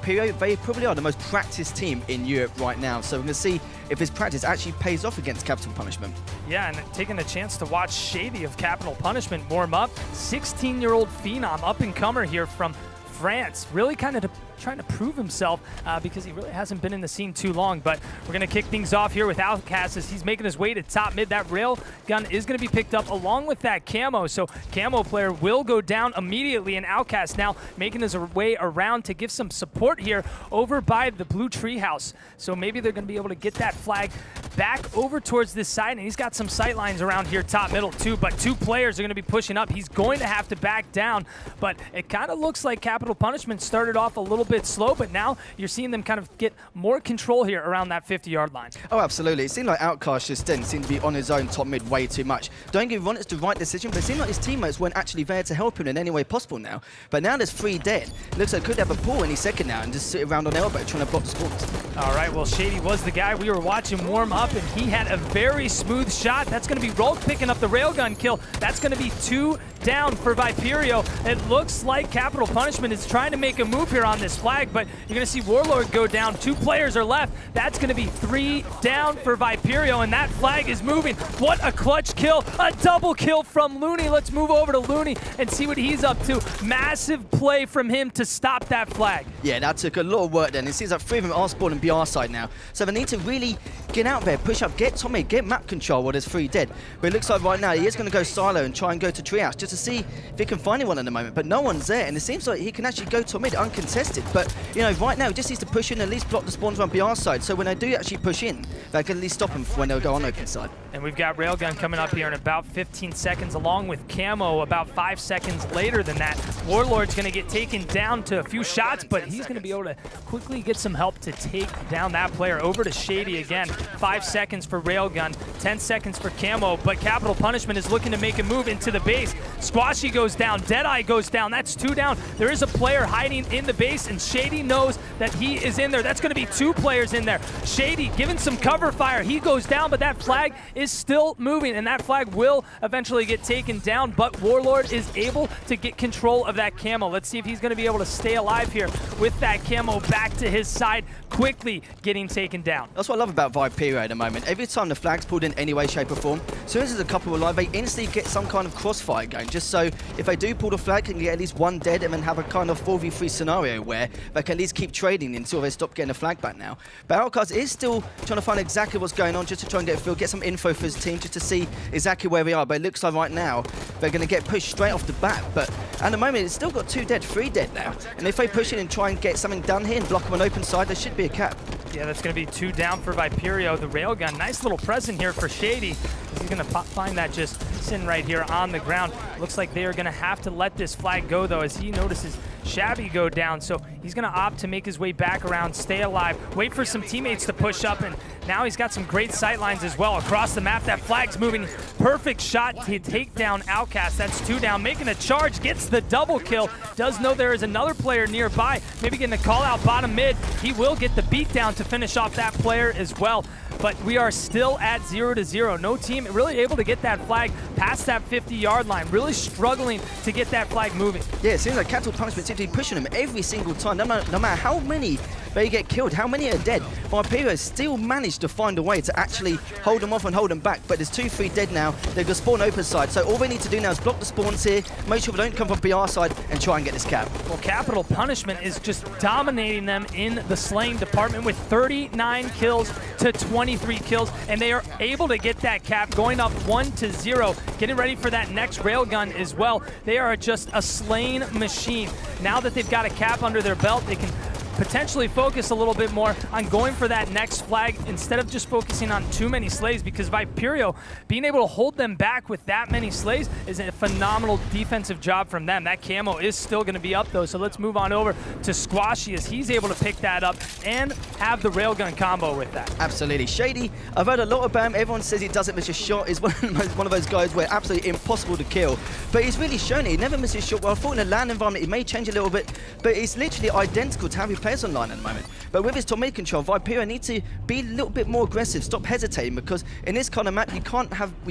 Viperio, they probably are the most practiced team in Europe right now. So we're going to see if his practice actually pays off against Capital Punishment. Yeah, and taking a chance to watch Shady of Capital Punishment warm up. 16-year-old phenom, up-and-comer here from France, really kind of trying to prove himself because he really hasn't been in the scene too long. But we're going to kick things off here with HCS as he's making his way to top mid. That rail gun is going to be picked up along with that camo. So camo player will go down immediately, and HCS now making his way around to give some support here over by the blue treehouse. So maybe they're going to be able to get that flag back over towards this side, and he's got some sight lines around here top middle too, but two players are going to be pushing up. He's going to have to back down, but it kind of looks like Capital Punishment started off a little bit slow, but now you're seeing them kind of get more control here around that 50-yard line. Oh, absolutely. It seemed like HCS just didn't seem to be on his own top mid way too much. Don't get me wrong, it's the right decision, but it seemed like his teammates weren't actually there to help him in any way possible now. But now there's 3 dead. It looks like could have a pull any second now and just sit around on elbow trying to block the spawns. All right, well, Shady was the guy we were watching warm up, and he had a very smooth shot. That's going to be Rolk picking up the railgun kill. That's going to be 2 down for Viperio. It looks like Capital Punishment is trying to make a move here on this flag, but you're going to see Warlord go down. 2 players are left. That's going to be 3 down for Viperio, and that flag is moving. What a clutch kill. A double kill from Looney. Let's move over to Looney and see what he's up to. Massive play from him to stop that flag. Yeah, that took a lot of work then. It seems like 3 of them are spawning BR side now. So they need to really get out there, push up, get top mid, get map control while there's 3 dead. But it looks like right now he is going to go silo and try and go to treehouse just to see if he can find anyone at the moment. But no one's there, and it seems like he can actually go top mid uncontested. But, you know, right now he just needs to push in, at least block the spawns on BR side. So when they do actually push in, they can at least stop him when they'll go on open side. And we've got Railgun coming up here in about 15 seconds, along with Camo about 5 seconds later than that. Warlord's going to get taken down to a few shots, but he's going to be able to quickly get some help to take down that player. Over to Shady again. 5 seconds for Railgun, 10 seconds for Camo, but Capital Punishment is looking to make a move into the base. Squashy goes down, Deadeye goes down. That's 2 down. There is a player hiding in the base, and Shady knows that he is in there. That's going to be 2 players in there. Shady giving some cover fire. He goes down, but that flag is still moving, and that flag will eventually get taken down, but Warlord is able to get control of that camo. Let's see if he's going to be able to stay alive here with that camo back to his side, quickly getting taken down. That's what I love about Viperio at the moment. Every time the flag's pulled in any way, shape or form, as soon as there's a couple alive, they instantly get some kind of crossfire going, just so if they do pull the flag, they can get at least 1 dead and then have a kind of 4v3 scenario where they can at least keep trading until they stop getting the flag back now. But HCS is still trying to find exactly what's going on, just to try and get a feel, get some info for his team, just to see exactly where we are. But it looks like right now they're going to get pushed straight off the bat. But at the moment, it's still got 2 dead, 3 dead now. And if they push in and try and get something done here and block them on open side, there should be a cap. Yeah, that's going to be 2 down for Viperio. The railgun, nice little present here for Shady. He's going to find that just sitting right here on the ground. Looks like they are going to have to let this flag go, though, as he notices Shabby go down. So he's going to opt to make his way back around, stay alive, wait for some teammates to push up, and now he's got some great sight lines as well. Across the map, that flag's moving. Perfect shot to take down HCS. That's 2 down. Making a charge, gets the double kill. Does know there is another player nearby. Maybe getting a call out bottom mid. He will get the beat down to finish off that player as well. But we are still at 0-0. No team really able to get that flag past that 50-yard line. Really struggling to get that flag moving. Yeah, it seems like Capital Punishment seems to be pushing them every single time, no matter how many they get killed, how many are dead. Viperio still managed to find a way to actually hold them off and hold them back, but there's 2, 3 dead now. They're going to spawn open side, so all they need to do now is block the spawns here, make sure they don't come from BR side, and try and get this cap. Well, Capital Punishment is just dominating them in the slaying department with 39 kills to 23 kills, and they are able to get that cap, going up 1-0, getting ready for that next railgun as well. They are just a slaying machine. Now that they've got a cap under their belt, they can potentially focus a little bit more on going for that next flag instead of just focusing on too many slays, because Viperio being able to hold them back with that many slays is a phenomenal defensive job from them. That camo is still going to be up though, so let's move on over to Squashy as he's able to pick that up and have the railgun combo with that. Absolutely. Shady, I've heard a lot about him. Everyone says he doesn't miss a shot. He's one of those guys where absolutely impossible to kill, but he's really shown it. He never misses a shot. Well, I thought in a land environment he may change a little bit, but it's literally identical to how he plays players online at the moment. But with his top mid control, Viperio needs to be a little bit more aggressive, stop hesitating, because in this kind of map, we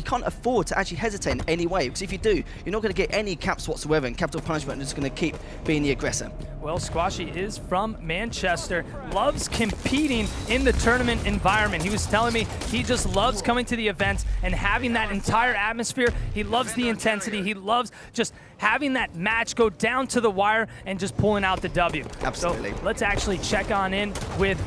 can't afford to actually hesitate in any way, because if you do, you're not going to get any caps whatsoever, and Capital Punishment is just going to keep being the aggressor. Well, Squashy is from Manchester, loves competing in the tournament environment. He was telling me he just loves coming to the events and having that entire atmosphere. He loves the intensity. He loves just having that match go down to the wire and just pulling out the W. Absolutely. So let's actually check on in with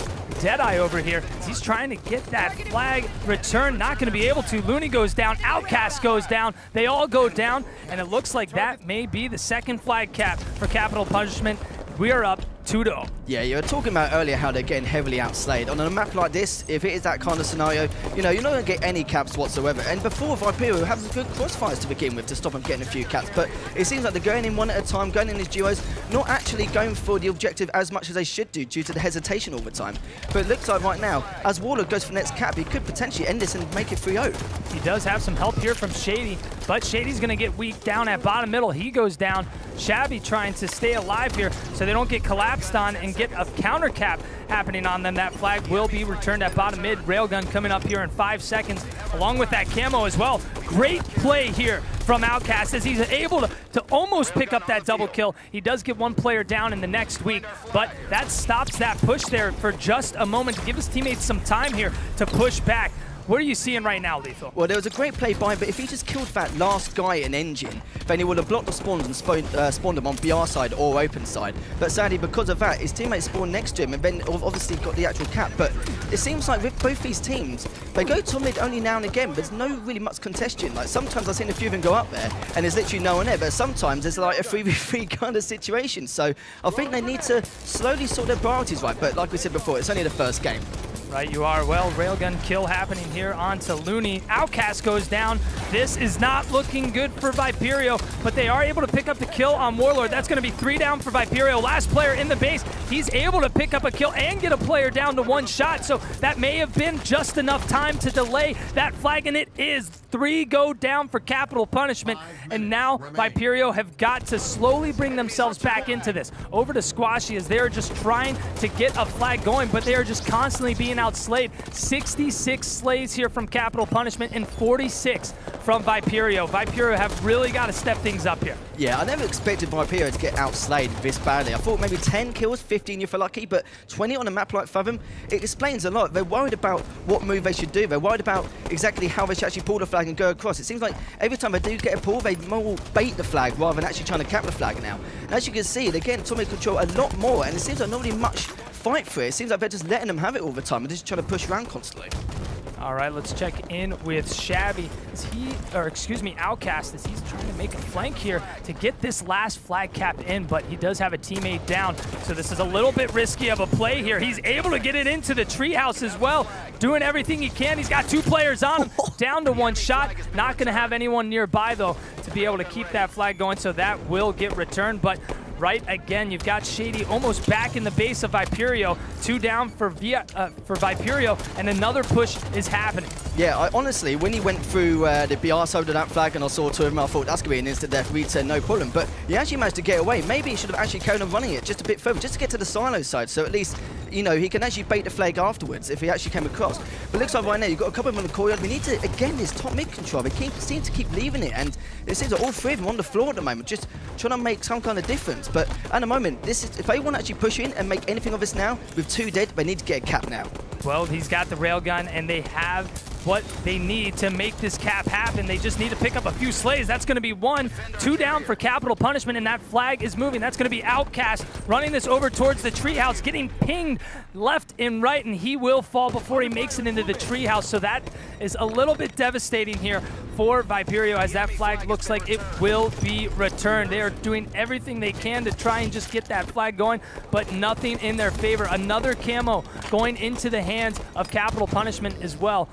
Deadeye over here. He's trying to get that flag return, not going to be able to. Looney goes down, Outcast goes down, they all go down, and it looks like that may be the second flag cap for Capital Punishment. We are up 2-0. Yeah, you were talking about earlier how they're getting heavily outslayed. On a map like this, if it is that kind of scenario, you know, you're not going to get any caps whatsoever. And before, Viperio had good crossfires to begin with to stop them getting a few caps. But it seems like they're going in one at a time, going in these duos, not actually going for the objective as much as they should do due to the hesitation all the time. But it looks like right now, as Warlord goes for the next cap, he could potentially end this and make it 3-0. He does have some help here from Shady, but Shady's going to get weak down at bottom middle. He goes down. Shabby trying to stay alive here so they don't get collapsed on and get a counter cap happening on them. That flag will be returned at bottom mid. Railgun coming up here in 5 seconds, along with that camo as well. Great play here from Outcast as he's able to almost pick up that double kill. He does get one player down in the next week, but that stops that push there for just a moment to give his teammates some time here to push back. What are you seeing right now, Lethal? Well, there was a great play by him, but if he just killed that last guy in Engine, then he would have blocked the spawns and spawned them on BR side or open side. But sadly, because of that, his teammates spawned next to him and then obviously got the actual cap. But it seems like with both these teams, they go to mid only now and again. There's no really much contention. Like sometimes I've seen a few of them go up there and there's literally no one there, but sometimes it's like a 3v3 kind of situation. So I think they need to slowly sort their priorities right. But like we said before, it's only the first game. Right, you are. Well, railgun kill happening here onto Looney. Outcast goes down. This is not looking good for Viperio, but they are able to pick up the kill on Warlord. That's going to be 3 down for Viperio. Last player in the base. He's able to pick up a kill and get a player down to 1 shot, so that may have been just enough time to delay that flag, and it is. 3 go down for Capital Punishment, and now Viperio have got to slowly bring themselves back into this. Over to Squashy as they're just trying to get a flag going, but they are just constantly being outslayed. 66 slays here from Capital Punishment and 46 from Viperio. Viperio have really got to step things up here. Yeah, I never expected Viperio to get outslayed this badly. I thought maybe 10 kills, 15 if you're lucky, but 20 on a map like Fathom, it explains a lot. They're worried about what move they should do. They're worried about exactly how they should actually pull the flag and go across. It seems like every time they do get a pull, they more bait the flag rather than actually trying to cap the flag now. And as you can see, they're getting top mid control a lot more, and it seems like not really much fight for it. It seems like they're just letting them have it all the time and just trying to push around constantly. All right, let's check in with Shabby. Outcast, as he's trying to make a flank here to get this last flag cap in, but he does have a teammate down, so this is a little bit risky of a play here. He's able to get it into the treehouse as well, doing everything he can. He's got 2 players on him, down to 1 shot. Not going to have anyone nearby, though, to be able to keep that flag going, so that will get returned, but right again, you've got Shady almost back in the base of Viperio. 2 down for Viperio, and another push is happening. Yeah, honestly, when he went through the BR side of that flag and I saw 2 of them, I thought that's going to be an instant death. We'd said no problem, but he actually managed to get away. Maybe he should have actually carried on running it just a bit further, just to get to the silo side, so at least, you know, he can actually bait the flag afterwards if he actually came across. But it looks like right now, you've got a couple of them on the courtyard. We need to, again, this top mid control. They seem to keep leaving it, and it seems like all 3 of them on the floor at the moment, just trying to make some kind of difference. But at the moment, this is, if they want to actually push in and make anything of this now, with 2 dead, they need to get a cap now. Well, he's got the railgun, and they have what they need to make this cap happen. They just need to pick up a few slays. That's going to be 1, 2 down for Capital Punishment, and that flag is moving. That's going to be Outcast running this over towards the treehouse, getting pinged left and right, and he will fall before he makes it into the treehouse. So that is a little bit devastating here for Viperio, as that flag looks like it will be returned. They are doing everything they can to try and just get that flag going, but nothing in their favor. Another camo going into the hands of Capital Punishment as well.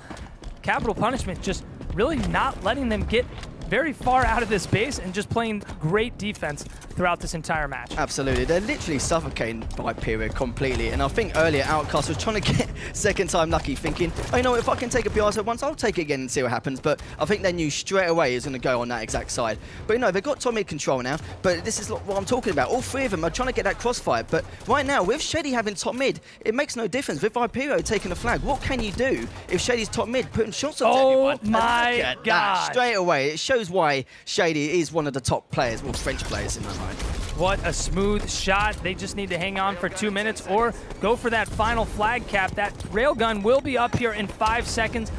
Capital Punishment just really not letting them get very far out of this base and just playing great defense throughout this entire match. Absolutely. They're literally suffocating Viperio completely. And I think earlier Outcast was trying to get second time lucky, thinking, oh, you know, if I can take a Piazza once, I'll take it again and see what happens. But I think they knew straight away he was going to go on that exact side. But, you know, they've got top mid control now. But this is what I'm talking about. All three of them are trying to get that crossfire. But right now, with Shady having top mid, it makes no difference. With Viperio taking the flag, what can you do if Shady's top mid, putting shots on everyone? Oh my God. Straight away, it shows why Shady is one of the top players, well, French players in my mind. What a smooth shot. They just need to hang on for 2 minutes or go for that final flag cap. That railgun will be up here in 5 seconds.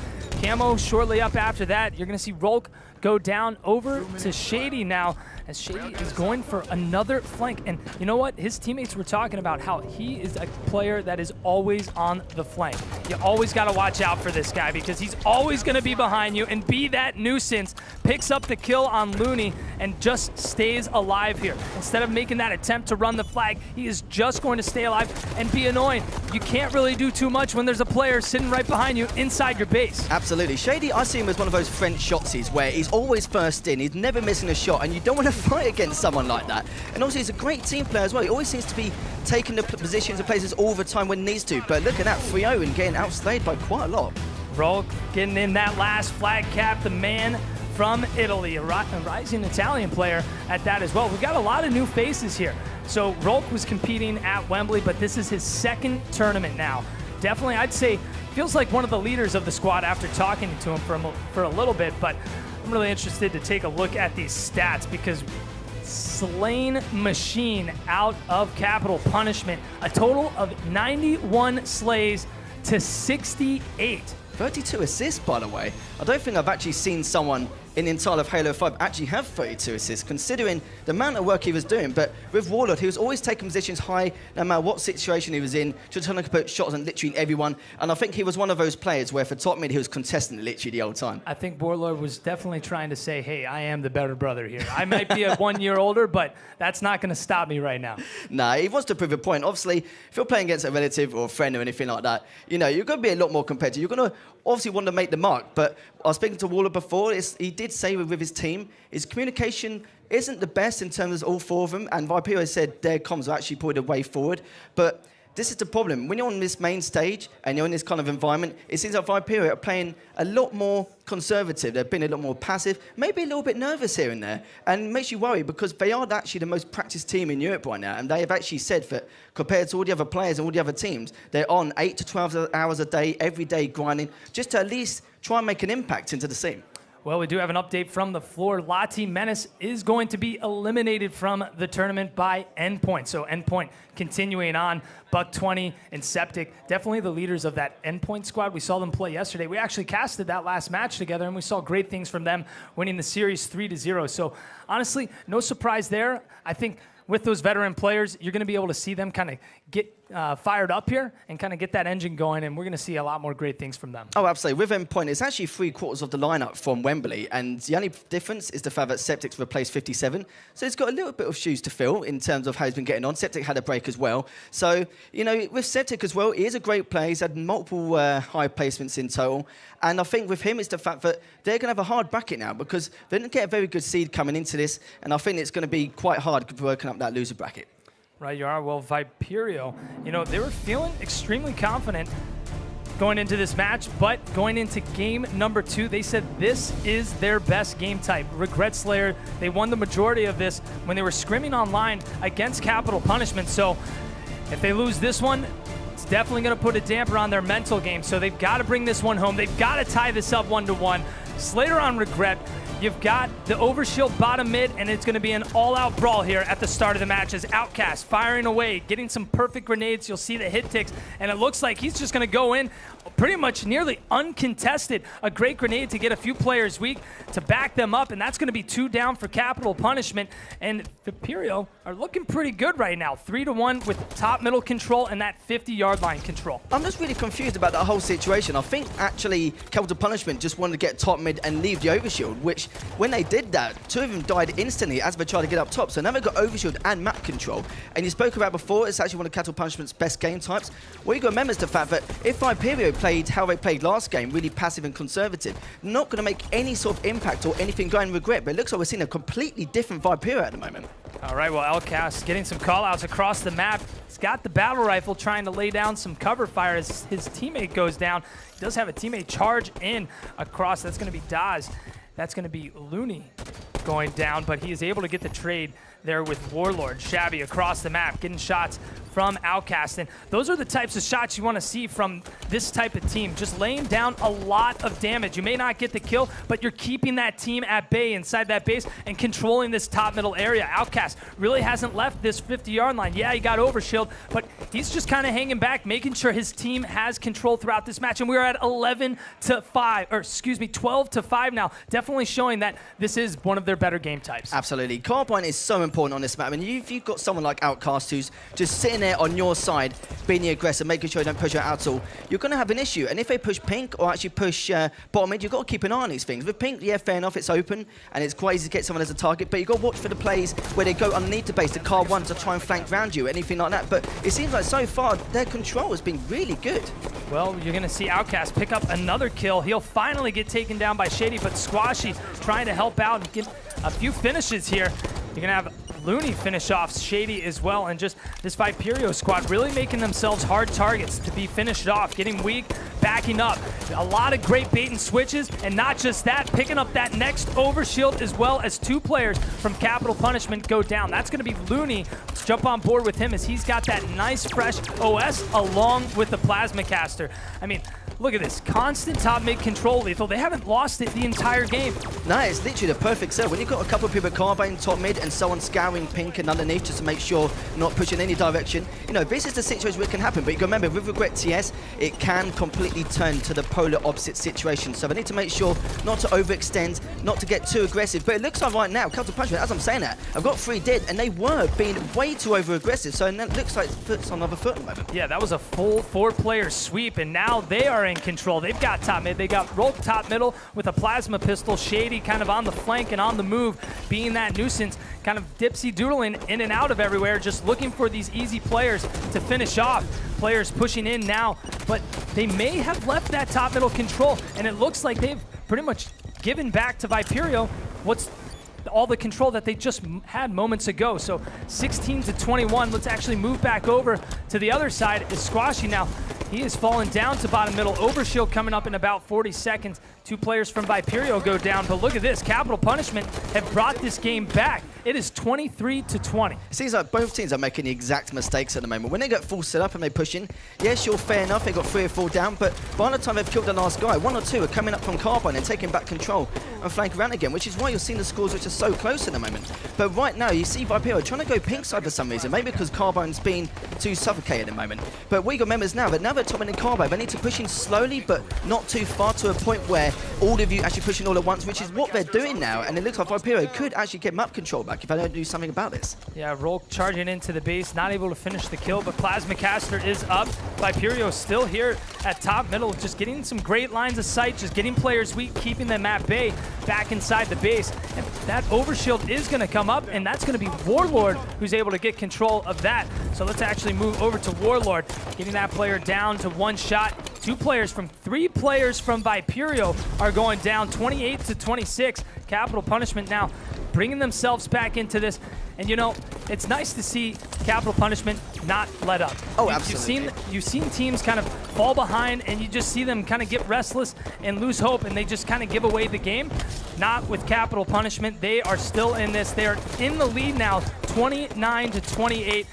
Camo shortly up after that. You're going to see Rolk go down over to Shady now, as Shady is going for another flank. And you know what? His teammates were talking about how he is a player that is always on the flank. You always got to watch out for this guy because he's always going to be behind you and be that nuisance. Picks up the kill on Looney and just stays alive here. Instead of making that attempt to run the flag, he is just going to stay alive and be annoying. You can't really do too much when there's a player sitting right behind you inside your base. Absolutely. Shady, I see him as one of those French shotsies where he's always first in, he's never missing a shot, and you don't want to fight against someone like that. And also, he's a great team player as well. He always seems to be taking the positions and places all the time when he needs to. But look at that, 3-0 and getting outstayed by quite a lot. Rolk getting in that last flag cap, the man from Italy, a rising Italian player at that as well. We've got a lot of new faces here. So Rolk was competing at Wembley, but this is his second tournament now. Definitely, I'd say, feels like one of the leaders of the squad after talking to him for a little bit, but I'm really interested to take a look at these stats because slain machine out of Capital Punishment. A total of 91 slays to 68. 32 assists, by the way. I don't think I've actually seen someone in the entire of Halo 5 actually have 32 assists, considering the amount of work he was doing. But with Warlord, he was always taking positions high, no matter what situation he was in, just trying to put shots on literally everyone. And I think he was one of those players where for top mid, he was contesting literally the whole time. I think Warlord was definitely trying to say, hey, I am the better brother here. I might be 1 year older, but that's not going to stop me right now. Nah, he wants to prove a point. Obviously, if you're playing against a relative or a friend or anything like that, you know, you're going to be a lot more competitive. You're going to obviously want to make the mark. But I was speaking to Warlord before, he did say with his team, his communication isn't the best in terms of all four of them, and Viperio said their comms are actually probably the way forward. But this is the problem. When you're on this main stage and you're in this kind of environment, it seems like Viperio are playing a lot more conservative. They've been a lot more passive, maybe a little bit nervous here and there, and it makes you worry because they are actually the most practiced team in Europe right now, and they have actually said that compared to all the other players and all the other teams, they're on 8 to 12 hours a day, every day grinding, just to at least try and make an impact into the scene. Well, we do have an update from the floor. Lati Menace is going to be eliminated from the tournament by Endpoint. So Endpoint continuing on. Buck 20 and Septic, definitely the leaders of that Endpoint squad. We saw them play yesterday. We actually casted that last match together, and we saw great things from them, winning the series 3-0. So honestly, no surprise there. I think with those veteran players, you're going to be able to see them kind of get fired up here and kind of get that engine going, and we're going to see a lot more great things from them. Oh, absolutely. With Endpoint, it's actually 3/4 of the lineup from Wembley, and the only difference is the fact that Septic's replaced 57, so he's got a little bit of shoes to fill in terms of how he's been getting on. Septic had a break as well. So, you know, with Septic as well, he is a great player. He's had multiple high placements in total, and I think with him, it's the fact that they're going to have a hard bracket now because they didn't get a very good seed coming into this, and I think it's going to be quite hard working up that loser bracket. Right, you are. Well, Viperio, you know, they were feeling extremely confident going into this match, but going into game number 2, they said this is their best game type. Regret Slayer, they won the majority of this when they were scrimming online against Capital Punishment. So if they lose this one, it's definitely going to put a damper on their mental game. So they've got to bring this one home. They've got to tie this up 1-1. Slater on Regret. You've got the overshield bottom mid, and it's going to be an all-out brawl here at the start of the match as Outcast firing away, getting some perfect grenades. You'll see the hit ticks, and it looks like he's just going to go in pretty much nearly uncontested. A great grenade to get a few players weak to back them up, and that's going to be 2 down for Capital Punishment. And Viperio are looking pretty good right now, 3-1 with top middle control and that 50-yard line control. I'm just really confused about that whole situation. I think actually Capital Punishment just wanted to get top mid and leave the overshield, which when they did that, 2 of them died instantly as they tried to get up top. So now they've got overshield and map control. And you spoke about before, it's actually one of Cattle Punishment's best game types. What you got to remember is the fact that if Viperio played how they played last game, really passive and conservative, not going to make any sort of impact or anything going regret. But it looks like we're seeing a completely different Viperio at the moment. All right, well, LCAS getting some call-outs across the map. He's got the battle rifle trying to lay down some cover fire as his teammate goes down. He does have a teammate charge in across. That's going to be Daz. That's going to be Looney going down, but he is able to get the trade there with Warlord. Shabby across the map, getting shots from Outcast. And those are the types of shots you want to see from this type of team. Just laying down a lot of damage. You may not get the kill, but you're keeping that team at bay inside that base and controlling this top middle area. Outcast really hasn't left this 50-yard line. Yeah, he got overshield, but he's just kind of hanging back, making sure his team has control throughout this match. And we're at 12 to 5 now. Definitely showing that this is one of their better game types. Absolutely. Carbine is so important on this map. I mean, if you've got someone like Outcast who's just sitting there on your side, being the aggressor, making sure you don't push her out at all, you're going to have an issue. And if they push pink or actually push bottom mid, you've got to keep an eye on these things. With pink, yeah, fair enough, it's open and it's quite easy to get someone as a target, but you've got to watch for the plays where they go underneath the base, the car one to try and flank around you, anything like that. But it seems like so far their control has been really good. Well, you're going to see Outcast pick up another kill. He'll finally get taken down by Shady, but Squashy trying to help out and get a few finishes here. You're going to have Looney finish off Shady as well, and just this Viperio squad really making themselves hard targets to be finished off, getting weak, backing up. A lot of great bait and switches, and not just that, picking up that next overshield as well as 2 players from Capital Punishment go down. That's going to be Looney. Let's jump on board with him as he's got that nice fresh OS along with the Plasma Caster. I mean, look at this, constant top mid control lethal. They haven't lost it the entire game. No, it's literally the perfect set. When you've got a couple of people at Carbine, top mid, and someone scouring pink and underneath just to make sure not pushing any direction, you know, this is the situation where it can happen. But you got to remember, with Regret TS, it can completely turn to the polar opposite situation. So they need to make sure not to overextend, not to get too aggressive. But it looks like right now, Counter Punishment, as I'm saying that, I've got 3 dead, and they were being way too over-aggressive. So it looks like foot's on the other foot at the moment. Yeah, that was a full 4-player sweep, and now they are in control. They've got top mid. They got Rogue top middle with a plasma pistol. Shady kind of on the flank and on the move, being that nuisance, kind of dipsy doodling in and out of everywhere, just looking for these easy players to finish off. Players pushing in now, but they may have left that top middle control, and it looks like they've pretty much given back to Viperio what's all the control that they just had moments ago. So 16 to 21. Let's actually move back over to the other side. Is Squashy now. He is falling down to bottom middle. Overshield coming up in about 40 seconds. 2 players from Viperio go down, but look at this. Capital Punishment have brought this game back. It is 23 to 20. It seems like both teams are making the exact mistakes at the moment. When they get full setup and they push in, yeah, sure, fair enough, they got 3 or 4 down, but by the time they've killed the last guy, 1 or 2 are coming up from Carbine and taking back control and flank around again, which is why you're seeing the scores which are so close at the moment. But right now, you see Viperio trying to go pink side for some reason, maybe because Carbine's been too suffocated at the moment. But we got members now, but now they're top in Carbine, they need to push in slowly, but not too far, to a point where all of you actually pushing all at once, which is what they're doing now, and it looks like Viperio could actually get map control back if I don't do something about this. Yeah, Rolk charging into the base, not able to finish the kill, but Plasma Caster is up. Viperio still here at top middle, just getting some great lines of sight, just getting players weak, keeping them at bay, back inside the base. And that overshield is going to come up, and that's going to be Warlord who's able to get control of that. So let's actually move over to Warlord, getting that player down to 1 shot. 3 players from Viperio are going down, 28 to 26. Capital Punishment now bringing themselves back into this. And you know, it's nice to see Capital Punishment not let up. Oh, absolutely. You've seen teams kind of fall behind, and you just see them kind of get restless and lose hope, and they just kind of give away the game. Not with Capital Punishment. They are still in this. They're in the lead now, 29 to 28.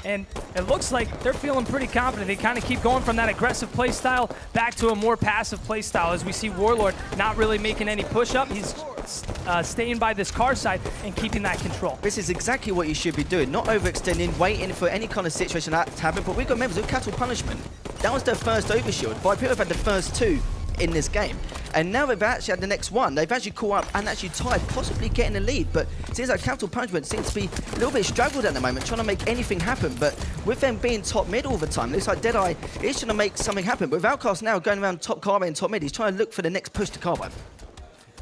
And it looks like they're feeling pretty confident. They kind of keep going from that aggressive play style back to a more passive play style, as we see Warlord not really making any push-up. He's staying by this car side and keeping that control. This is exactly what you should be doing, not overextending, waiting for any kind of situation like that to happen. But we've got members of Cattle Punishment. That was their first overshield. Viperio have had the first 2 in this game, and now they've actually had the next one. They've actually caught up and actually tied, possibly getting a lead. But it seems like Capital Punishment seems to be a little bit struggled at the moment, trying to make anything happen. But with them being top mid all the time, it looks like Deadeye is trying to make something happen. But with Outcast now going around top Carbine and top mid, he's trying to look for the next push to Carbine.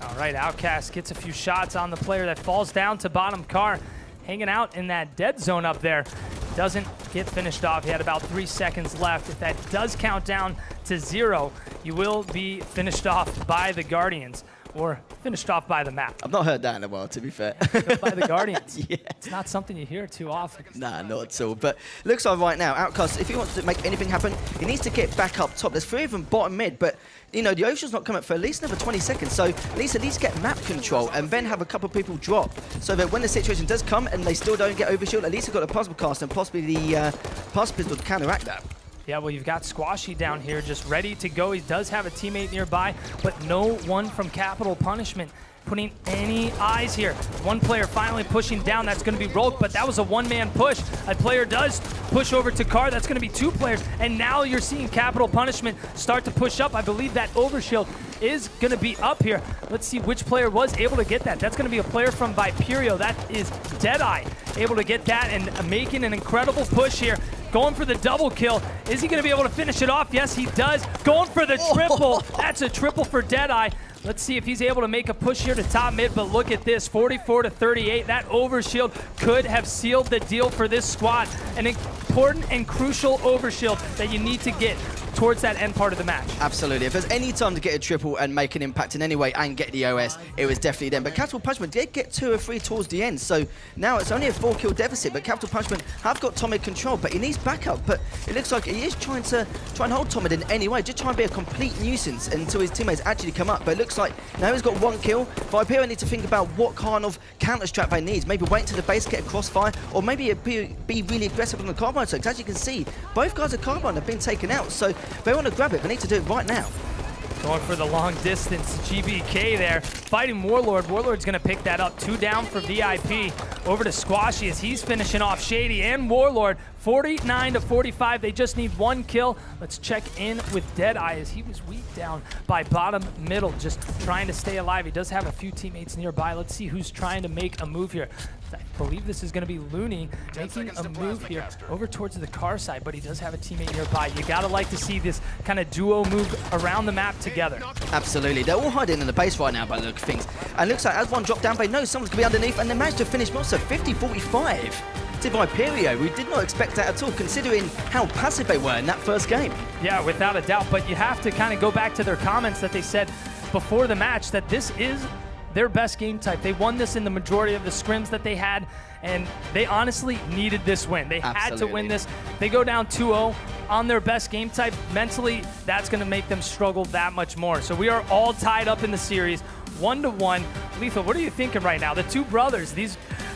All right, Outcast gets a few shots on the player that falls down to bottom car, hanging out in that dead zone up there. Doesn't get finished off. He had about 3 seconds left. If that does count down to 0, you will be finished off by the Guardians, or finished off by the map. I've not heard that in a while, to be fair. By the Guardians. Yeah. It's not something you hear too often. Nah, not at all. But looks like right now, Outcast, if he wants to make anything happen, he needs to get back up top. There's 3 of them bottom mid, but you know, the Ocean's not coming for at least another 20 seconds. So at least get map control and then have a couple of people drop, so that when the situation does come and they still don't get overshield, at least they've got a possible cast and possibly the pass pistol to counteract that. Yeah, well, you've got Squashy down here just ready to go. He does have a teammate nearby, but no one from Capital Punishment putting any eyes here. One player finally pushing down. That's going to be Rolk, but that was a one-man push. A player does push over to Car. That's going to be 2 players, and now you're seeing Capital Punishment start to push up. I believe that overshield is going to be up here. Let's see which player was able to get that. That's going to be a player from Viperio. That is Deadeye, able to get that and making an incredible push here. Going for the double kill. Is he going to be able to finish it off? Yes, he does. Going for the triple. That's a triple for Deadeye. Let's see if he's able to make a push here to top mid, but look at this, 44-38. That overshield could have sealed the deal for this squad. An important and crucial overshield that you need to get towards that end part of the match. Absolutely. If there's any time to get a triple and make an impact in any way and get the OS, it was definitely them. But Capital Punishment did get 2 or 3 towards the end, so now it's only a 4-kill deficit, but Capital Punishment have got Tomid control, but he needs backup. But it looks like he is trying and hold Tomid in any way, just try and be a complete nuisance until his teammates actually come up. But it looks like now he's got 1 kill. Viperio need to think about what kind of counter strat they need. Maybe wait to the base, get a crossfire, or maybe be really aggressive on the carbine. So as you can see, both guys at carbine have been taken out, so they want to grab it. They need to do it right now. Going for the long distance, GBK there, fighting Warlord. Warlord's going to pick that up. 2 down for VIP. Over to Squashy as he's finishing off Shady and Warlord. 49-45. They just need 1 kill. Let's check in with Deadeye as he was weak down by bottom middle, just trying to stay alive. He does have a few teammates nearby. Let's see who's trying to make a move here. I believe this is going to be Looney making a move here over towards the car side, but he does have a teammate nearby. You got to like to see this kind of duo move around the map together. Absolutely. They're all hiding in the base right now by the look of things. And it looks like as one drop down, they know someone's going to be underneath, and they managed to finish also 50-45 to Viperio. We did not expect that at all, considering how passive they were in that first game. Yeah, without a doubt, but you have to kind of go back to their comments that they said before the match that this is their best game type. They won this in the majority of the scrims that they had, and they honestly needed this win. They had to win this. They go down 2-0 on their best game type. Mentally, that's going to make them struggle that much more. So we are all tied up in the series, 1-1. Lethal, what are you thinking right now? The 2 brothers,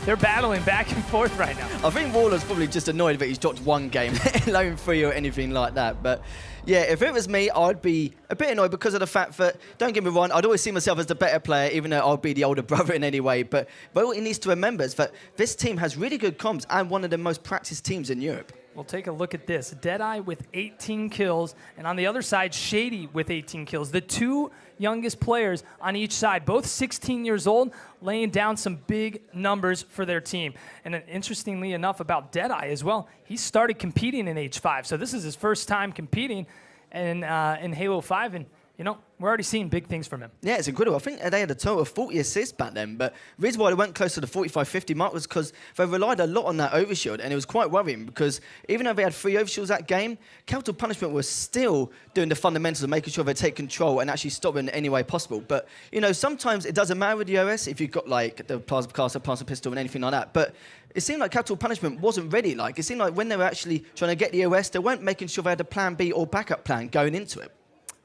they're battling back and forth right now. I think Warlord's probably just annoyed that he's dropped 1 game, let alone 3 or anything like that. But yeah, if it was me, I'd be a bit annoyed because of the fact that, don't get me wrong, I'd always see myself as the better player, even though I'd be the older brother in any way. But what he needs to remember is that this team has really good comms and one of the most practiced teams in Europe. We'll take a look at this. Deadeye with 18 kills, and on the other side, Shady with 18 kills. The 2 youngest players on each side, both 16 years old, laying down some big numbers for their team. And interestingly enough about Deadeye as well, he started competing in H5, so this is his first time competing in Halo 5, and you know, we're already seeing big things from him. Yeah, it's incredible. I think they had a total of 40 assists back then, but the reason why they went close to the 45-50 mark was because they relied a lot on that overshield, and it was quite worrying because even though they had 3 overshields that game, Capital Punishment was still doing the fundamentals of making sure they take control and actually stop in any way possible. But, you know, sometimes it doesn't matter with the OS if you've got, like, the plasma caster, plasma pistol, and anything like that, but it seemed like Capital Punishment wasn't ready. Like, it seemed like when they were actually trying to get the OS, they weren't making sure they had a plan B or backup plan going into it.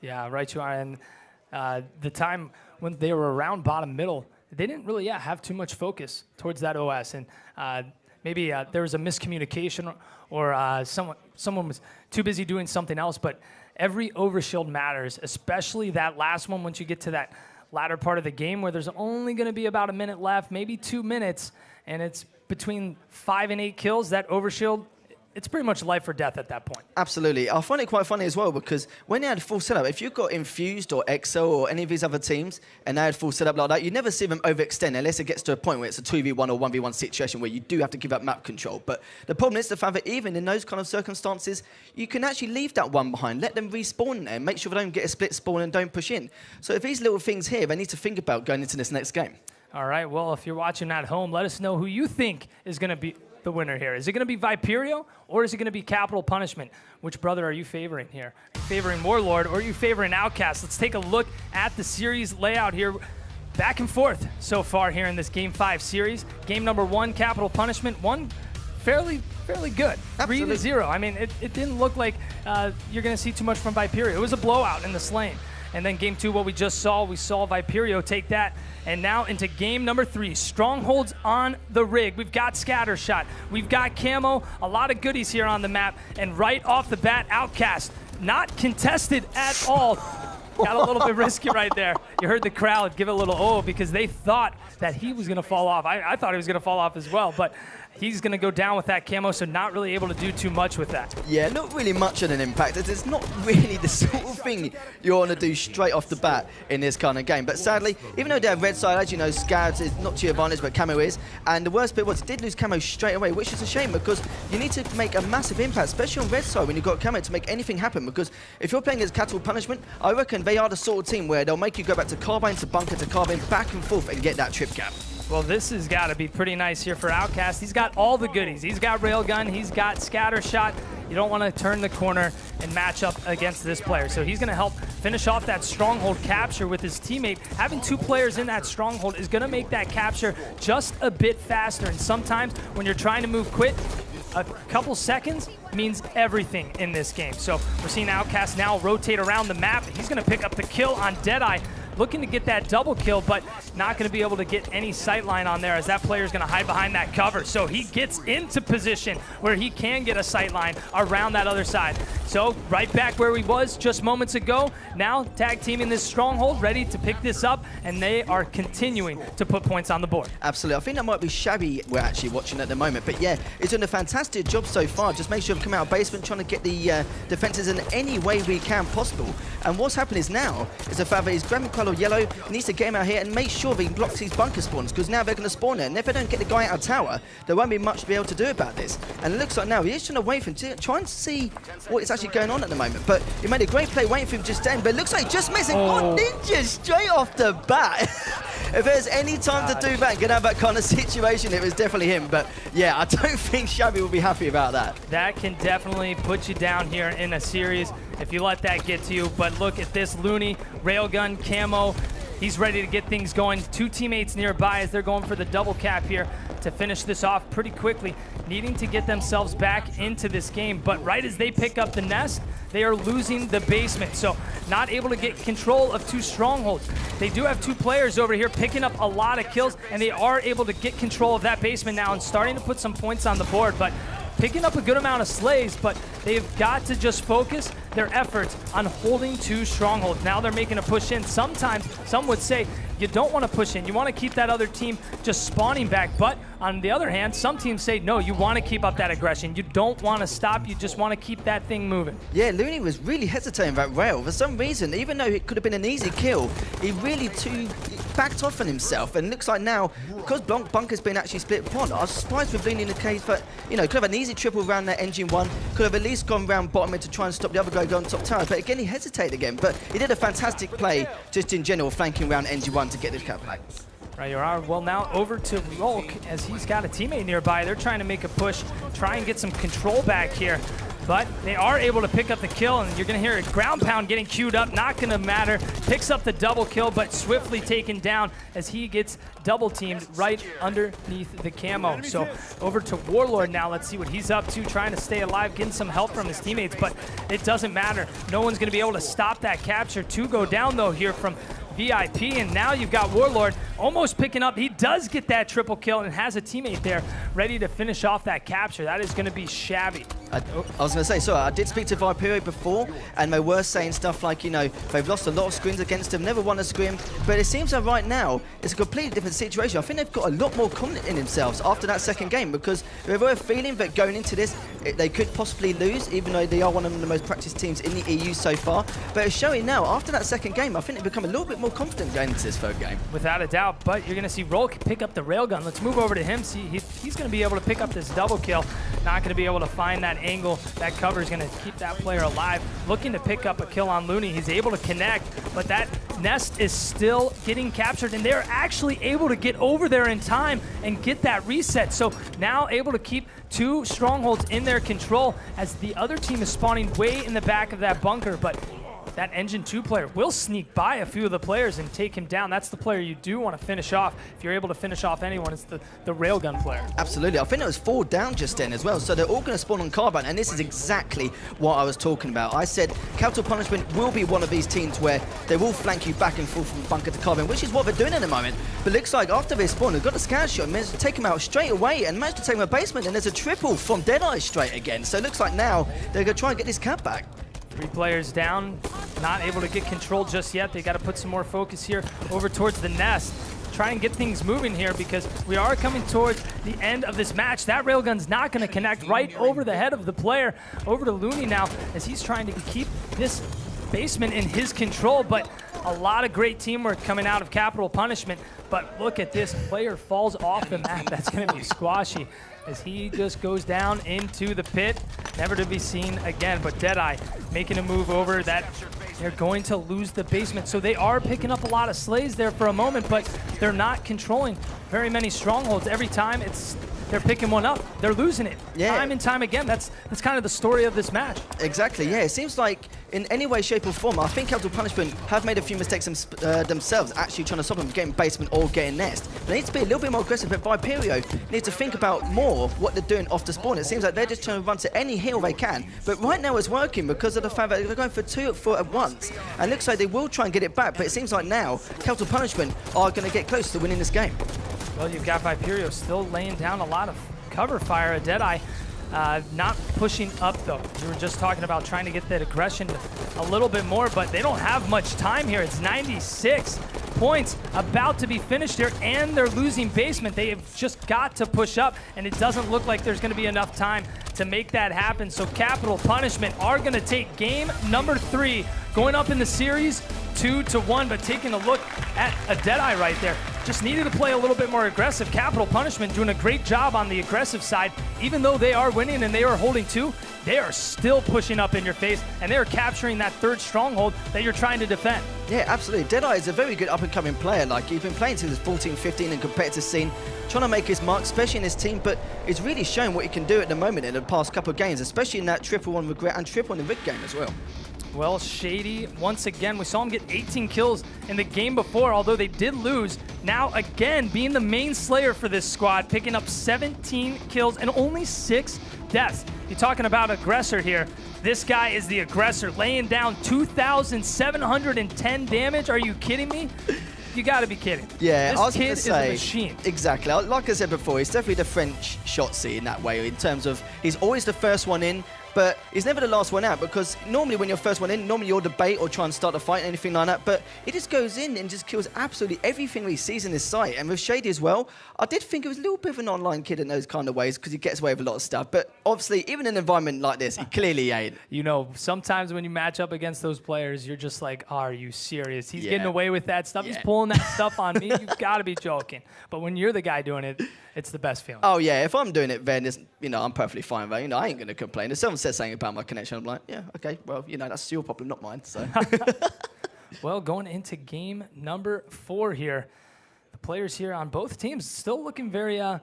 Yeah, right you are. And the time when they were around bottom middle, they didn't really have too much focus towards that OS. And maybe there was a miscommunication or someone was too busy doing something else. But every overshield matters, especially that last one once you get to that latter part of the game where there's only going to be about a minute left, maybe 2 minutes, and it's between 5 and 8 kills. That overshield it's pretty much life or death at that point. Absolutely. I find it quite funny as well because when they had full setup, if you've got Infused or Excel or any of these other teams and they had full setup like that, you never see them overextend unless it gets to a point where it's a 2v1 or 1v1 situation where you do have to give up map control. But the problem is the fact that even in those kind of circumstances, you can actually leave that one behind, let them respawn there, make sure they don't get a split spawn and don't push in. So if these little things here, they need to think about going into this next game. All right, well, if you're watching at home, let us know who you think is going to be the winner here. Is it going to be Viperio or is it going to be Capital Punishment? Which brother are you favoring here? Are you favoring Warlord or are you favoring Outcast? Let's take a look at the series layout here. Back and forth so far here in this Game 5 series. Game number 1, Capital Punishment, won fairly good. Absolutely. 3-0. I mean, it didn't look like you're going to see too much from Viperio. It was a blowout in the lane. And then game 2, what we saw Viperio take that. And now into game number 3, Strongholds on the rig. We've got Scattershot, we've got Camo, a lot of goodies here on the map. And right off the bat, Outcast, not contested at all. Got a little bit risky right there. You heard the crowd give a little oh because they thought that he was going to fall off. I thought he was going to fall off as well, but he's going to go down with that camo, so not really able to do too much with that. Yeah, not really much of an impact. It's not really the sort of thing you want to do straight off the bat in this kind of game. But sadly, even though they have red side, as you know, Scouts is not to your advantage, but camo is. And the worst bit was it did lose camo straight away, which is a shame because you need to make a massive impact, especially on red side when you've got camo to make anything happen. Because if you're playing as Capital Punishment, I reckon they are the sort of team where they'll make you go back to Carbine to Bunker to Carbine, back and forth and get that trip cap. Well, this has got to be pretty nice here for Outcast. He's got all the goodies. He's got Railgun, he's got Scattershot. You don't want to turn the corner and match up against this player. So he's going to help finish off that Stronghold capture with his teammate. Having 2 players in that Stronghold is going to make that capture just a bit faster. And sometimes when you're trying to move quick, a couple seconds means everything in this game. So we're seeing Outcast now rotate around the map. He's going to pick up the kill on Deadeye. Looking to get that double kill, but not going to be able to get any sightline on there as that player is going to hide behind that cover. So he gets into position where he can get a sightline around that other side. So right back where he was just moments ago, now tag teaming this Stronghold, ready to pick this up, and they are continuing to put points on the board. Absolutely. I think that might be Shabby we're actually watching at the moment. But yeah, he's doing a fantastic job so far. Just make sure we come out of basement, trying to get the defenses in any way we can possible. And what's happened is now is the fact that he's grabbing quite Yellow needs to get him out here and make sure he blocks these bunker spawns because now they're going to spawn there. And if they don't get the guy out of tower, there won't be much to be able to do about this. And it looks like now he is trying to wait for him to try and see what is actually going on at the moment. But he made a great play waiting for him just then, but it looks like just missing. Oh, Ninja straight off the bat. If there's any time to do that and get out of that kind of situation, it was definitely him. But yeah, I don't think Shabby will be happy about that. That can definitely put you down here in a series if you let that get to you. But look at this Looney, Railgun, Camo. He's ready to get things going. 2 teammates nearby as they're going for the double cap here to finish this off pretty quickly, needing to get themselves back into this game. But right as they pick up the nest, they are losing the basement. So not able to get control of 2 Strongholds. They do have 2 players over here picking up a lot of kills, and they are able to get control of that basement now and starting to put some points on the board. But picking up a good amount of slays, but they've got to just focus their efforts on holding 2 Strongholds. Now they're making a push in. Sometimes some would say you don't want to push in. You want to keep that other team just spawning back. But on the other hand, some teams say, no, you want to keep up that aggression. You don't want to stop. You just want to keep that thing moving. Yeah, Looney was really hesitating about Rail. For some reason, even though it could have been an easy kill, he really backed off on himself. And looks like now, because Bunker's been actually split upon, I was surprised with Looney in the case, but, you know, could have an easy triple around that engine 1, could have at least gone round bottom mid to try and stop the other guy going top tower. But again, he hesitated again. But he did a fantastic play just in general, flanking around engine 1 to get this cap back. Right, you are. Well, now over to Rolk as he's got a teammate nearby. They're trying to make a push, try and get some control back here. But they are able to pick up the kill, and you're going to hear a ground pound getting queued up. Not going to matter. Picks up the double kill, but swiftly taken down as he gets double teamed right underneath the camo. So over to Warlord now. Let's see what he's up to, trying to stay alive, getting some help from his teammates, but it doesn't matter. No one's going to be able to stop that capture. 2 go down, though, here from VIP, and now you've got Warlord almost picking up. He does get that triple kill and has a teammate there ready to finish off that capture. That is going to be shabby. I was going to say, sorry, I did speak to Viperio before, and they were saying stuff like, you know, they've lost a lot of scrims against him, never won a scrim, but it seems like right now it's a completely different situation. I think they've got a lot more confidence in themselves after that second game, because they were feeling that going into this, they could possibly lose, even though they are one of the most practiced teams in the EU so far. But it's showing now, after that second game, I think they've become a little bit more confident going into this third game. Without a doubt, but you're going to see Rolk pick up the railgun. Let's move over to him. See, he's going to be able to pick up this double kill. Not going to be able to find that angle. That cover is going to keep that player alive. Looking to pick up a kill on Looney. He's able to connect, but that nest is still getting captured, and they're actually able to get over there in time and get that reset. So now able to keep 2 strongholds in their control as the other team is spawning way in the back of that bunker, but that Engine 2 player will sneak by a few of the players and take him down. That's the player you do want to finish off. If you're able to finish off anyone, it's the railgun player. Absolutely. I think it was 4 down just then as well, so they're all going to spawn on Carbine, and this is exactly what I was talking about. I said Capital Punishment will be one of these teams where they will flank you back and forth from bunker to Carbine, which is what they're doing in the moment. But it looks like after they spawn, they've got a scan shot and managed to take him out straight away and managed to take him a basement, and there's a triple from Deadeye straight again. So it looks like now they're going to try and get this cap back. 3 players down, not able to get control just yet. They got to put some more focus here over towards the nest. Try and get things moving here because we are coming towards the end of this match. That railgun's not going to connect right over the head of the player. Over to Looney now as he's trying to keep this basement in his control, but a lot of great teamwork coming out of Capital Punishment. But look at this, player falls off the map. That's going to be squashy as he just goes down into the pit, never to be seen again. But Deadeye making a move over that. They're going to lose the basement. So they are picking up a lot of slays there for a moment, but they're not controlling very many strongholds. Every time they're picking one up, they're losing it. Yeah. Time and time again. That's kind of the story of this match. Exactly, yeah. It seems like in any way, shape or form, I think Capital Punishment have made a few mistakes themselves, actually trying to stop them getting basement or getting nest. They need to be a little bit more aggressive, but Viperio needs to think about more what they're doing off the spawn. It seems like they're just trying to run to any hill they can, but right now it's working because of the fact that they're going for 2 at once, and it looks like they will try and get it back, but it seems like now Capital Punishment are going to get close to winning this game. Well, you've got Viperio still laying down a lot of cover fire. A Deadeye not pushing up, though. We were just talking about trying to get that aggression a little bit more, but they don't have much time here. It's 96 points about to be finished here, and they're losing basement. They have just got to push up, and it doesn't look like there's going to be enough time to make that happen. So Capital Punishment are going to take game number 3, going up in the series 2-1, but taking a look at a Deadeye right there. Just needed to play a little bit more aggressive. Capital Punishment doing a great job on the aggressive side. Even though they are winning and they are holding 2, they are still pushing up in your face, and they are capturing that 3rd stronghold that you're trying to defend. Yeah, absolutely. Deadeye is a very good up-and-coming player. Like, he's been playing since 14-15 in competitive scene, trying to make his mark, especially in his team, but he's really shown what he can do at the moment in the past couple of games, especially in that triple on Regret and triple in the Rig game as well. Well, Shady, once again, we saw him get 18 kills in the game before, although they did lose. Now, again, being the main slayer for this squad, picking up 17 kills and only 6 deaths. You're talking about aggressor here. This guy is the aggressor, laying down 2,710 damage. Are you kidding me? You got to be kidding. Yeah, this I was kid going to is say, a machine. Exactly. Like I said before, he's definitely the French Shotzi in that way, in terms of he's always the first one in, but he's never the last one out, because normally when you're first one in, normally you'll debate or try and start a fight, anything like that, but he just goes in and just kills absolutely everything he sees in his sight. And with Shady as well, I did think he was a little bit of an online kid in those kind of ways, because he gets away with a lot of stuff, but obviously, even in an environment like this, he clearly ain't. You know, sometimes when you match up against those players, you're just like, are you serious? He's getting away with that stuff. He's pulling that stuff on me. You've got to be joking. But when you're the guy doing it, it's the best feeling. Oh, yeah. If I'm doing it, then it's, you know, I'm perfectly fine. But, you know, I ain't going to complain. If someone says something about my connection, I'm like, yeah, okay, well, you know, that's your problem, not mine. So. Well, going into game number 4 here, the players here on both teams still looking very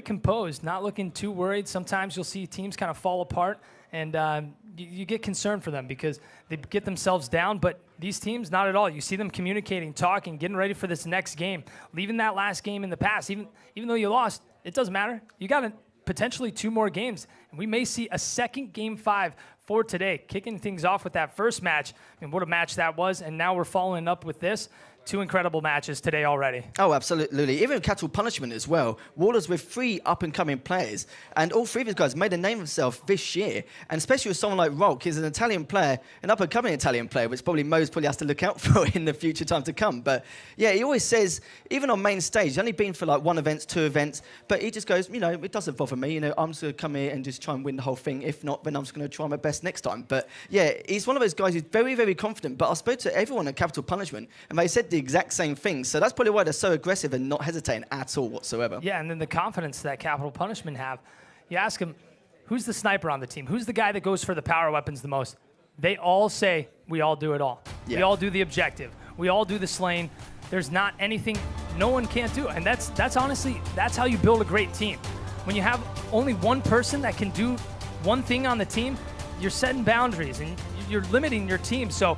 composed, not looking too worried. Sometimes you'll see teams kind of fall apart, and you get concerned for them because they get themselves down, but these teams, not at all. You see them communicating, talking, getting ready for this next game, leaving that last game in the past. Even though you lost, it doesn't matter. You got potentially 2 more games, and we may see a second game 5 for today. Kicking things off with that first match, and what a match that was, and now we're following up with this. 2 incredible matches today already. Oh, absolutely. Even Capital Punishment as well. Warlords with 3 up-and-coming players. And all 3 of these guys made a name of themselves this year. And especially with someone like Rolk, he's an Italian player, an up-and-coming Italian player, which probably Mo's probably has to look out for in the future time to come. But yeah, he always says, even on main stage, he's only been for like 1 event, 2 events, but he just goes, it doesn't bother me. I'm just going to come here and just try and win the whole thing. If not, then I'm just going to try my best next time. But yeah, he's one of those guys who's very, very confident. But I spoke to everyone at Capital Punishment, and they said the exact same thing. So that's probably why they're so aggressive and not hesitating at all whatsoever. Yeah, and then the confidence that Capital Punishment have. You ask them, who's the sniper on the team? Who's the guy that goes for the power weapons the most? They all say, we all do it all. Yeah. We all do the objective. We all do the slaying. There's not anything no one can't do. And that's honestly, that's how you build a great team. When you have only one person that can do one thing on the team, you're setting boundaries and you're limiting your team. So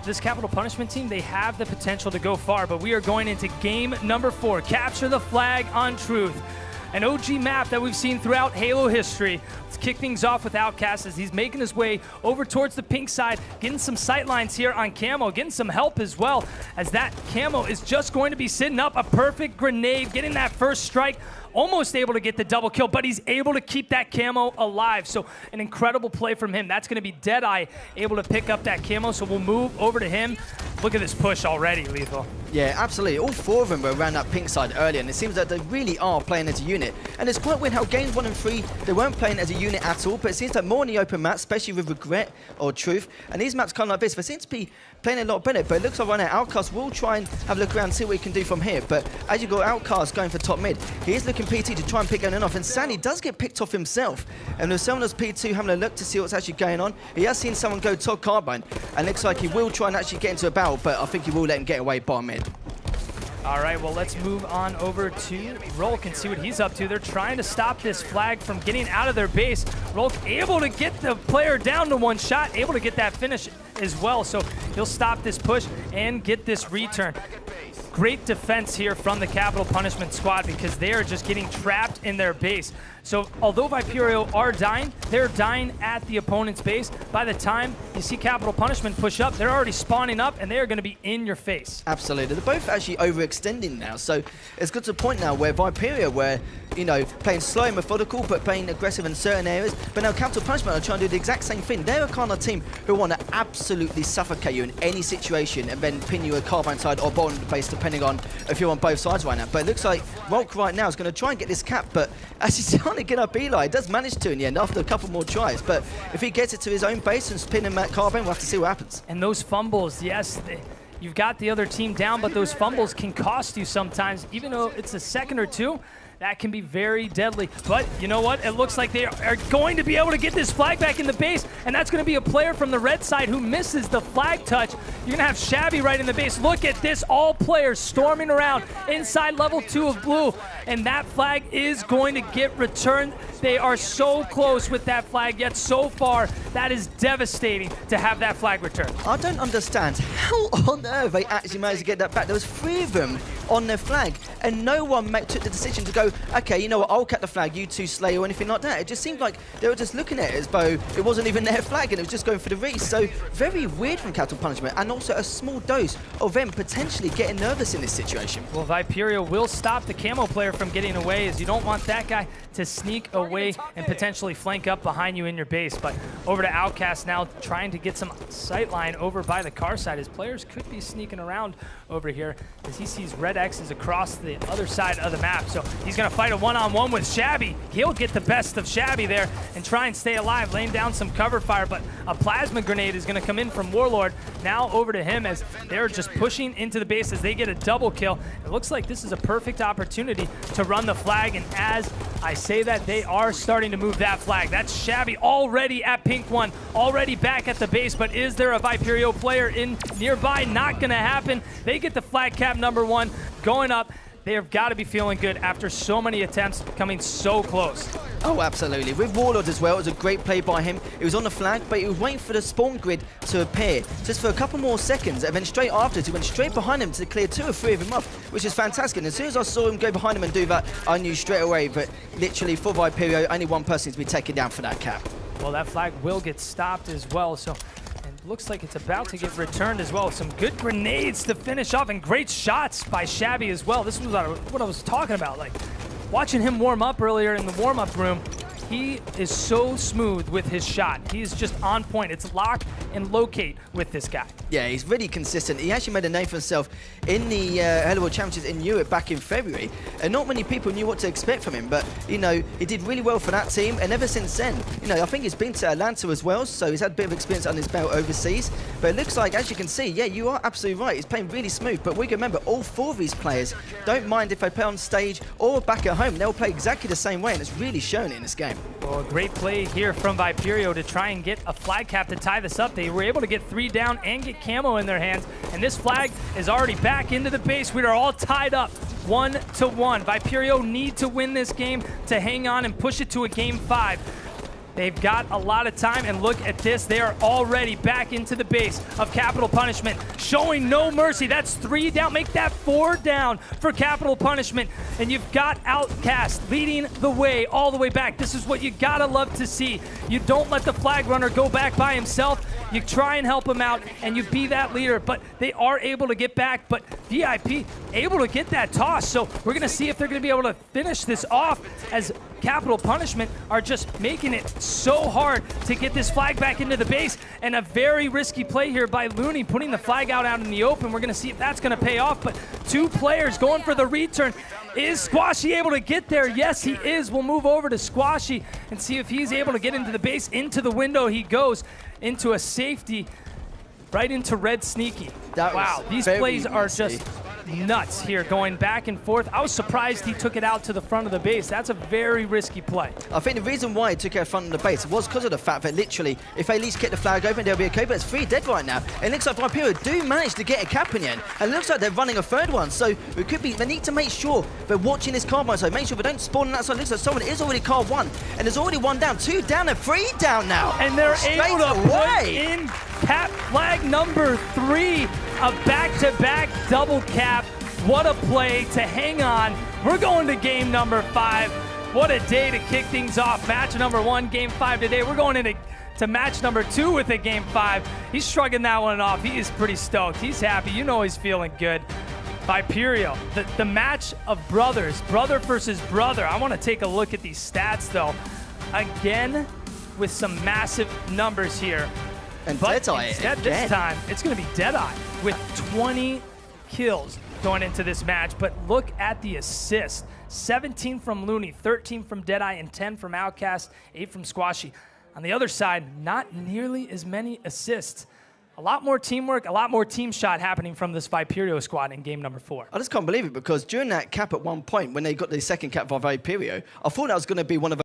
this Capital Punishment team, they have the potential to go far, but we are going into game number 4. Capture the flag on Truth. An OG map that we've seen throughout Halo history. Let's kick things off with Outcast as he's making his way over towards the pink side, getting some sight lines here on Camo, getting some help as well, as that Camo is just going to be sitting up a perfect grenade, getting that first strike, almost able to get the double kill, but he's able to keep that Camo alive. So an incredible play from him. That's going to be Deadeye able to pick up that Camo, so we'll move over to him. Look at this push already, Lethal. Yeah, absolutely. All 4 of them were around that pink side earlier, and it seems that they really are playing as a unit. And it's quite weird how games 1 and 3, they weren't playing as a unit at all, but it seems like more in the open map, especially with Regret or Truth. And these maps kind of like this, they seem to be playing a lot better, but it looks like right now Outcast will try and have a look around and see what he can do from here. But as you got Outcast going for top mid, he is looking PT to try and pick anyone off, and Sandy does get picked off himself. And with someone else P2 having a look to see what's actually going on, he has seen someone go Todd Carbine, and looks like he will try and actually get into a battle, but I think he will let him get away by mid. All right, well, let's move on over to Rolk and see what he's up to. They're trying to stop this flag from getting out of their base. Rolk able to get the player down to 1 shot, able to get that finish as well. So he'll stop this push and get this return. Great defense here from the Capital Punishment squad because they are just getting trapped in their base. So although Viperio are dying, they're dying at the opponent's base. By the time you see Capital Punishment push up, they're already spawning up and they are going to be in your face. Absolutely. They're both actually overextending now. So it's got to a point now where Viperio were, playing slow and methodical, but playing aggressive in certain areas. But now Capital Punishment are trying to do the exact same thing. They're a kind of team who want to absolutely suffocate you in any situation and then pin you a carbine side or bond base, depending on if you're on both sides right now. But it looks like Rolk right now is going to try and get this cap, but as he's trying to get up Eli, he does manage to in the end after a couple more tries. But if he gets it to his own base and spin him at carbine, we'll have to see what happens. And those fumbles, yes, you've got the other team down, but those fumbles can cost you sometimes, even though it's a second or 2. That can be very deadly. But you know what? It looks like they are going to be able to get this flag back in the base, and that's going to be a player from the red side who misses the flag touch. You're going to have Shabby right in the base. Look at this. All players storming around inside level 2 of blue, and that flag is going to get returned. They are so close with that flag, yet so far, that is devastating to have that flag returned. I don't understand how on earth they actually managed to get that back. There was 3 of them on their flag, and no one took the decision to go, okay, you know what, I'll cut the flag, you 2 slay or anything like that. It just seemed like they were just looking at it as though it wasn't even their flag and it was just going for the race. So very weird from Capital Punishment, and also a small dose of them potentially getting nervous in this situation. Well, Viperio will stop the camo player from getting away, as you don't want that guy to sneak away and potentially flank up behind you in your base. But over to Outcast now, trying to get some sightline over by the car side. His players could be sneaking around over here as he sees red X's across the other side of the map. So he's going to fight a one-on-one with Shabby. He'll get the best of Shabby there and try and stay alive, laying down some cover fire, but a plasma grenade is going to come in from Warlord. Now over to him as they're just pushing into the base as they get a double kill. It looks like this is a perfect opportunity to run the flag, and as I say that, they are starting to move that flag. That's Shabby already at pink 1, already back at the base, but is there a Viperio player in nearby? Not going to happen. They get the flag cap number 1 going up. They have got to be feeling good after so many attempts coming so close. Oh, absolutely. With Warlord as well, it was a great play by him. He was on the flag, but he was waiting for the spawn grid to appear just for a couple more seconds, and then straight after, he went straight behind him to clear 2 or 3 of them off, which is fantastic. And as soon as I saw him go behind him and do that, I knew straight away that literally for Viperio, only one person to be taken down for that cap. Well, that flag will get stopped as well, so it looks like it's about to get returned as well. Some good grenades to finish off and great shots by Shabby as well. This was what I was talking about. Like, watching him warm up earlier in the warm-up room, he is so smooth with his shot. He's just on point. It's lock and locate with this guy. Yeah, he's really consistent. He actually made a name for himself in the Hello World Championships in Europe back in February, and not many people knew what to expect from him, but, you know, he did really well for that team, and ever since then, you know, I think he's been to Atlanta as well, so he's had a bit of experience on his belt overseas, but it looks like, as you can see, yeah, you are absolutely right, he's playing really smooth, but we can remember, all 4 of these players don't mind if they play on stage or back at home. They'll play exactly the same way, and it's really shown in this game. Well, a great play here from Viperio to try and get a flag cap to tie this up. They were able to get 3 down and get camo in their hands, and this flag is already back into the base. We are all tied up 1-1. Viperio need to win this game to hang on and push it to a game 5. They've got a lot of time, and look at this. They are already back into the base of Capital Punishment, showing no mercy. That's 3 down. Make that 4 down for Capital Punishment. And you've got Outcast leading the way all the way back. This is what you gotta love to see. You don't let the flag runner go back by himself. You try and help him out, and you be that leader. But they are able to get back, but VIP able to get that toss. So we're gonna see if they're gonna be able to finish this off, as Capital Punishment are just making it so hard to get this flag back into the base, and a very risky play here by Looney, putting the flag out in the open. We're gonna see if that's gonna pay off, but 2 players going for the return. Is Squashy able to get there? Yes, he is. We'll move over to Squashy and see if he's able to get into the base. Into the window he goes, into a safety, right into Red Sneaky. Wow, these plays are just nuts here, going back and forth. I was surprised he took it out to the front of the base. That's a very risky play. I think the reason why he took it out front of the base was because of the fact that literally, if they at least get the flag open, they'll be okay, but it's 3 dead right now. And it looks like Viperio do manage to get a cap in the end, and it looks like they're running a 3rd one, so it could be, they need to make sure they're watching this carbine, so make sure they don't spawn on that side. It looks like someone is already card 1, and there's already 1 down, 2 down, and 3 down now. And they're able to put in cap flag number 3, a back-to-back double cap. What a play to hang on. We're going to game number 5. What a day to kick things off. Match number 1, game 5 today. We're going into match number 2 with a game 5. He's shrugging that one off. He is pretty stoked. He's happy. You know he's feeling good. Viperio, the match of brothers, brother versus brother. I want to take a look at these stats, though. Again, with some massive numbers here. And but Deadeye instead, this time, it's going to be Deadeye with 20 kills going into this match. But look at the assist. 17 from Looney, 13 from Deadeye, and 10 from Outcast, 8 from Squashy. On the other side, not nearly as many assists. A lot more teamwork, a lot more team shot happening from this Viperio squad in game number 4. I just can't believe it, because during that cap at one point, when they got the 2nd cap by Viperio, I thought that was going to be one of